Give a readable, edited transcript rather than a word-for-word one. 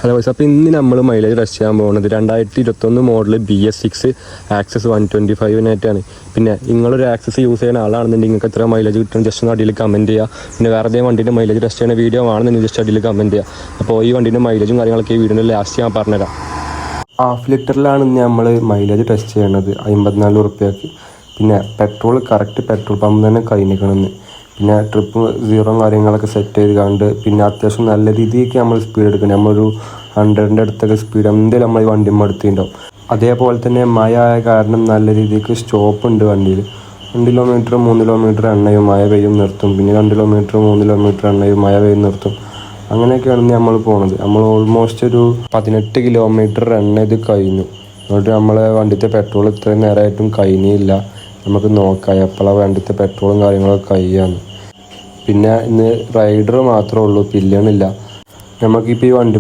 Hello guys, അപ്പോൾ ഇന്ന് നമ്മൾ മൈലേജ് ടെസ്റ്റ് ചെയ്യാൻ പോകുന്നത് 2021 മോഡൽ BS6 ആക്സസ് 125-നായിട്ടാണ്. പിന്നെ നിങ്ങളൊരു ആക്സസ് യൂസ് ചെയ്യുന്ന ആളാണെന്നുണ്ടെങ്കിൽ നിങ്ങൾക്ക് എത്ര മൈലേജ് കിട്ടും ജസ്റ്റ് ഒന്ന് അടിയിൽ കമൻറ്റ് ചെയ്യുക. പിന്നെ വേറെ ഏതെങ്കിലും വണ്ടീൻ്റെ മൈലേജ് ടെസ്റ്റ് ചെയ്യുന്ന വീഡിയോ ആണെന്നുണ്ടെങ്കിൽ ജസ്റ്റ് അടിയിൽ കമൻറ്റ് ചെയ്യുക. അപ്പോൾ ഈ വണ്ടീൻ്റെ മൈലേജും കാര്യങ്ങളൊക്കെ ഈ വീഡിയോയിൽ ലാസ്റ്റ് ഞാൻ പറഞ്ഞുതരാം. ഹാഫ് ലിറ്ററിലാണ് നമ്മൾ മൈലേജ് ടെസ്റ്റ് ചെയ്യണത് 54 റുപ്യക്ക്. പിന്നെ പെട്രോൾ കറക്റ്റ് പെട്രോൾ പമ്പ് തന്നെ കഴിഞ്ഞിരിക്കണമെന്ന്. പിന്നെ ട്രിപ്പ് സീറോ കാര്യങ്ങളൊക്കെ സെറ്റ് ചെയ്ത് കണ്ട് പിന്നെ അത്യാവശ്യം നല്ല രീതിക്ക് നമ്മൾ സ്പീഡ് എടുക്കണം. നമ്മളൊരു 100ൻ്റെ അടുത്തൊക്കെ സ്പീഡ് എന്തായാലും നമ്മൾ ഈ വണ്ടിമ്മ എടുത്തിട്ടുണ്ടാവും. അതേപോലെ തന്നെ മഴ ആയ കാരണം നല്ല രീതിക്ക് സ്റ്റോപ്പ് ഉണ്ട് വണ്ടിയിൽ. 2 കിലോമീറ്റർ 3 കിലോമീറ്റർ എണ്ണയും മഴ പെയ്യും നിർത്തും. പിന്നെ 2 കിലോമീറ്റർ 3 കിലോമീറ്റർ എണ്ണയും മഴ പെയ്യും നിർത്തും. അങ്ങനെയൊക്കെയാണ് നമ്മൾ പോകുന്നത്. നമ്മൾ ഓൾമോസ്റ്റ് ഒരു 18 കിലോമീറ്റർ എണ്ണ ഇത് കഴിഞ്ഞു. എന്നിട്ട് നമ്മളെ വണ്ടിത്തെ പെട്രോൾ ഇത്രയും നേരമായിട്ടും കഴിഞ്ഞില്ല. നമുക്ക് നോക്കാം എപ്പോഴാണ് വണ്ടിത്തെ പെട്രോളും കാര്യങ്ങളൊക്കെ കഴിയാന്ന്. പിന്നെ ഇന്ന് റൈഡർ മാത്രമേ ഉള്ളൂ, പില്ലണില്ല. നമുക്കിപ്പോൾ ഈ വണ്ടി